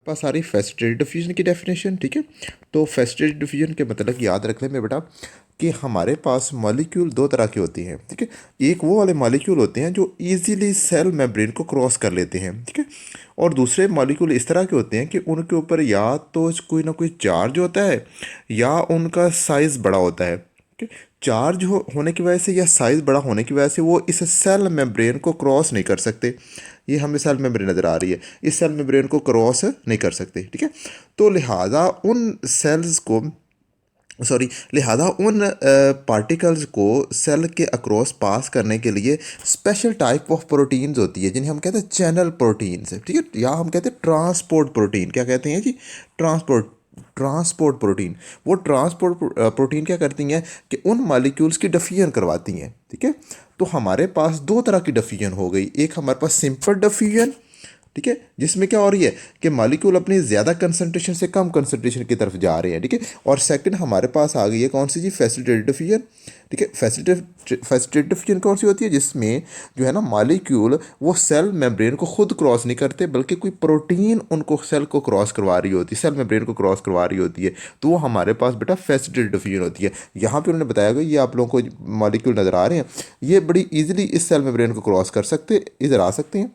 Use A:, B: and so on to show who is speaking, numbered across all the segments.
A: पास सारी facilitated diffusion की definition. ठीक है, तो फैसिलिटेटेड डिफ्यूजन के मतलब याद रख लें मेरे बेटा कि हमारे पास मॉलिक्यूल दो तरह के होती हैं। ठीक है, एक वो वाले मॉलिक्यूल होते हैं जो इजीली सेल मेम्ब्रेन को क्रॉस कर लेते हैं। ठीक है, और दूसरे मॉलिक्यूल इस तरह के होते हैं कि उनके ऊपर या तो कोई ना कोई चार्ज होता है या उनका साइज़ बड़ा होता है। ठीक है, चार्ज होने की वजह से या साइज़ बड़ा होने की वजह से वो इस सेल मेम्ब्रेन को क्रॉस नहीं कर सकते। ये हमें सेल मेम्ब्रेन नज़र आ रही है, इस सेल मेम्ब्रेन को क्रॉस नहीं कर सकते। ठीक है, तो लिहाजा उन सेल्स को सॉरी लिहाजा उन पार्टिकल्स को सेल के अक्रॉस पास करने के लिए स्पेशल टाइप ऑफ प्रोटीन्स होती है जिन्हें हम कहते हैं चैनल प्रोटीन्स। ठीक है, या हम कहते हैं ट्रांसपोर्ट प्रोटीन। क्या कहते हैं जी? Transport transport protein. वो ट्रांसपोर्ट प्रोटीन क्या करती हैं कि उन मॉलिक्यूल्स की डिफ्यूजन करवाती हैं। ठीक है, तो हमारे पास दो तरह की डिफ्यूजन हो गई। एक हमारे पास सिंपल डिफ्यूजन, ठीक है, जिसमें क्या हो रही है कि मॉलिक्यूल अपनी ज़्यादा कंसंट्रेशन से कम कंसंट्रेशन की तरफ जा रहे हैं। ठीक है, और सेकंड हमारे पास आ गई है कौन सी जी? Facilitated diffusion. ठीक है, फैसिलिटेटेड डिफ्यूजन कौन सी होती है? जिसमें जो है ना मॉलिक्यूल वो सेल मेम्ब्रेन को खुद क्रॉस नहीं करते बल्कि कोई प्रोटीन उनको सेल को क्रॉस करवा रही होती है, सेल मेम्ब्रेन को क्रॉस करवा रही होती है। तो वो हमारे पास बेटा फैसिलिटेटेड डिफ्यूजन होती है। यहाँ पे उन्होंने बताया गया, ये आप लोगों को मॉलिक्यूल नज़र आ रहे हैं, ये बड़ी ईजिली इस सेल मेम्ब्रेन को क्रॉस कर सकते, इधर आ सकते हैं।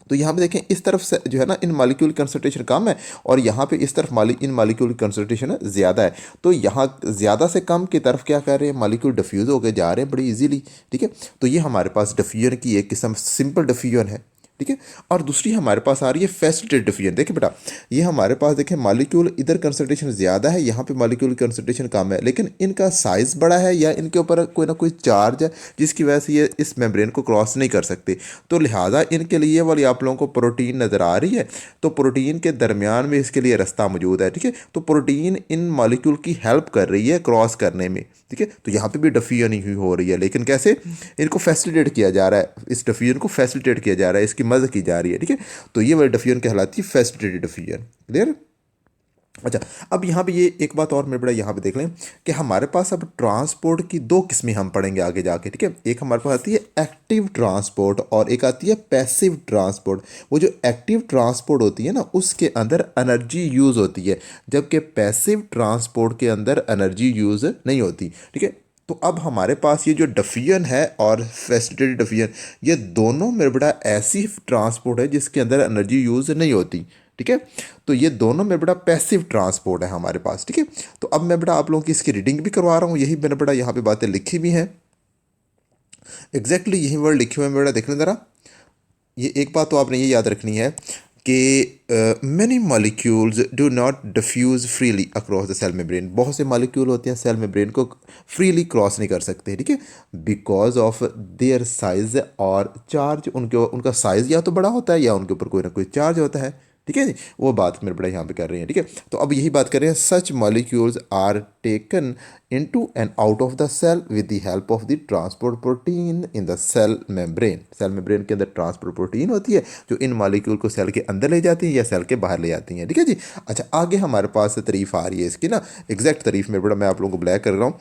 A: तो यहाँ पे देखें इस तरफ से जो है ना इन मालिक्यूल की कंसंट्रेशन कम है और यहाँ पे इस तरफ इन मालिक्यूल की कंसंट्रेशन ज़्यादा है। तो यहाँ ज़्यादा से कम की तरफ क्या कर रहे हैं? मालिक्यूल डिफ्यूज़ होकर जा रहे हैं बड़ी इजीली। ठीक है, तो ये हमारे पास डिफ्यूजन की एक किस्म सिंपल डिफ्यूजन है। ठीक है, और दूसरी हमारे पास आ रही है फैसिलिटेटेड डिफ्यूजन। देखिए बेटा, ये हमारे पास देखें मालिक्यूल इधर कंसंट्रेशन ज़्यादा है, यहाँ पे मालिक्यूल की कंसंट्रेशन कम है, लेकिन इनका साइज़ बड़ा है या इनके ऊपर कोई ना कोई चार्ज है जिसकी वजह से ये इस मेम्ब्रेन को क्रॉस नहीं कर सकते। तो लिहाजा इनके लिए ये वाली आप लोगों को प्रोटीन नज़र आ रही है, तो प्रोटीन के दरमियान में इसके लिए रास्ता मौजूद है। ठीक है, तो प्रोटीन इन मालिक्यूल की हेल्प कर रही है क्रॉस करने में। ठीक है, तो यहाँ पे भी डिफ्यूजन ही हो रही है, लेकिन कैसे? इनको फैसिलिटेट किया जा रहा है, इस डिफ्यूजन को फैसिलिटेट किया जा रहा है, इसकी मदद की जा रही है। ठीक है, तो ये वाली डिफ्यूजन कहलाती है फैसिलिटेटेड डिफ्यूजन। क्लियर? अच्छा, अब यहाँ पे ये एक बात और मेरे बड़ा यहाँ पे देख लें कि हमारे पास अब ट्रांसपोर्ट की दो किस्में हम पढ़ेंगे आगे जाके। ठीक है, एक हमारे पास आती है एक्टिव ट्रांसपोर्ट और एक आती है पैसिव ट्रांसपोर्ट। वो जो एक्टिव ट्रांसपोर्ट होती है ना उसके अंदर एनर्जी यूज़ होती है, जबकि पैसिव ट्रांसपोर्ट के अंदर एनर्जी यूज़ नहीं होती। ठीक है, तो अब हमारे पास ये जो डिफ्यूजन है और फैसिलिटेटेड डिफ्यूजन, ये दोनों मेरे बड़ा ऐसी ट्रांसपोर्ट है जिसके अंदर एनर्जी यूज़ नहीं होती। ठीक है, तो ये दोनों में बड़ा पैसिव ट्रांसपोर्ट है हमारे पास। ठीक है, तो अब मैं बड़ा आप लोगों की इसकी रीडिंग भी करवा रहा हूँ, यही मैंने बड़ा यहाँ पे बातें लिखी भी हैं, एग्जैक्टली यही वर्ड लिखे हुए हैं बड़ा देखने ज़रा। ये एक बात तो आपने ये याद रखनी है कि many molecules do not diffuse freely across the cell membrane. बहुत से मॉलिक्यूल होते हैं सेल मेम्ब्रेन को फ्रीली क्रॉस नहीं कर सकते। ठीक है, बिकॉज ऑफ देयर साइज और चार्ज। उनका साइज़ या तो बड़ा होता है या उनके ऊपर कोई ना कोई चार्ज होता है। ठीक है जी, वो बात मेरे बड़ा यहाँ पे कर रहे हैं। ठीक है, तो अब यही बात कर रहे हैं, such molecules are taken into and out of the cell with the help of the transport protein in the cell membrane. Cell membrane के अंदर ट्रांसपोर्ट प्रोटीन होती है जो इन मॉलिक्यूल को सेल के अंदर ले जाती है या सेल के बाहर ले जाती हैं। ठीक है जी, अच्छा आगे हमारे पास तारीफ आ रही है इसकी ना, एग्जैक्ट तारीफ में बड़ा मैं आप लोगों को ब्लैक कर रहा हूँ।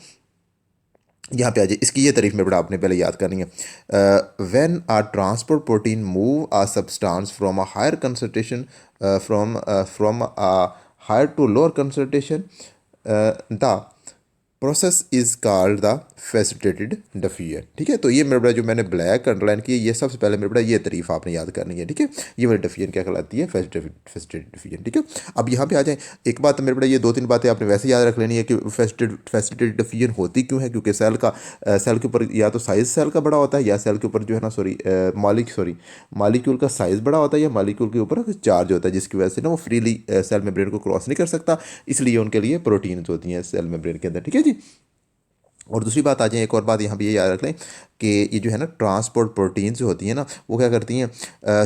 A: यहाँ पे आ जाए, इसकी ये तारीफ में बड़ा आपने पहले याद करनी है। When a transport protein move a substance from a higher concentration from a higher to lower concentration, the process is called the facilitated diffusion. ठीक है, तो ये मेरे बड़ा जो मैंने ब्लैक अंडरलाइन की है, ये सबसे पहले मेरे बड़ा ये तारीफ आपने याद करनी है। ठीक है, ये वाली डिफ्यूजन क्या कहलाती है? Facilitated diffusion. ठीक है, अब यहाँ पे आ जाए, एक बात मेरे बड़ा ये दो तीन बातें आपने वैसे याद रख लेनी है कि फैसिलिटेटेड डिफ्यूजन होती क्यों है, क्योंकि सेल के ऊपर या तो साइज सेल का बड़ा होता है या सेल के ऊपर जो है ना मॉलिक्यूल का साइज़ बड़ा होता है या मॉलिक्यूल के ऊपर चार्ज होता है, जिसकी वजह से ना वो फ्रीली सेल मेम्ब्रेन को क्रॉस नहीं कर सकता, इसलिए उनके लिए प्रोटीन्स होती हैं सेल मेम्ब्रेन के अंदर। ठीक है जी, और दूसरी बात आ जाए, एक और बात यहाँ पे ये याद रख लें कि ये जो है ना ट्रांसपोर्ट प्रोटीन्स जो होती हैं ना वो क्या करती हैं?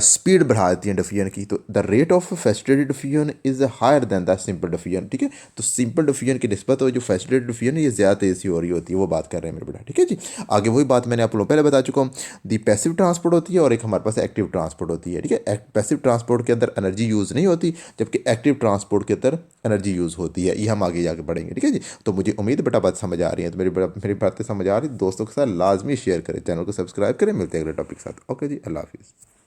A: स्पीड बढ़ा देती हैं डिफ्यूजन की। तो the rate of facilitated diffusion is higher than the simple diffusion. ठीक है, तो सिंपल डिफ्यूजन की निस्बत जो फैसिलिटेटेड डिफ्यूजन है ये ज़्यादा तेज़ सी हो रही होती है, वो बात कर रहे हैं मेरे बेटा। ठीक है जी, आगे वही बात मैंने आप लोगों को पहले बता चुका हूँ, दी पैसिव ट्रांसपोर्ट होती है और एक हमारे पास एक्टिव ट्रांसपोर्ट होती है। ठीक है, पैसिव ट्रांसपोर्ट के अंदर एनर्जी यूज़ नहीं होती, जबकि एक्टिव ट्रांसपोर्ट के अंदर एनर्जी यूज़ होती है। ये हम आगे जाके पढ़ेंगे। ठीक है जी, तो मुझे उम्मीद बेटा बात समझ आ रही है, तो मेरी बातें समझ आ रही है, दोस्तों के साथ लाजमी शेयर करें, चैनल को सब्सक्राइब करें। मिलते हैं अगले टॉपिक के साथ। ओके जी, अल्लाह हाफिज़।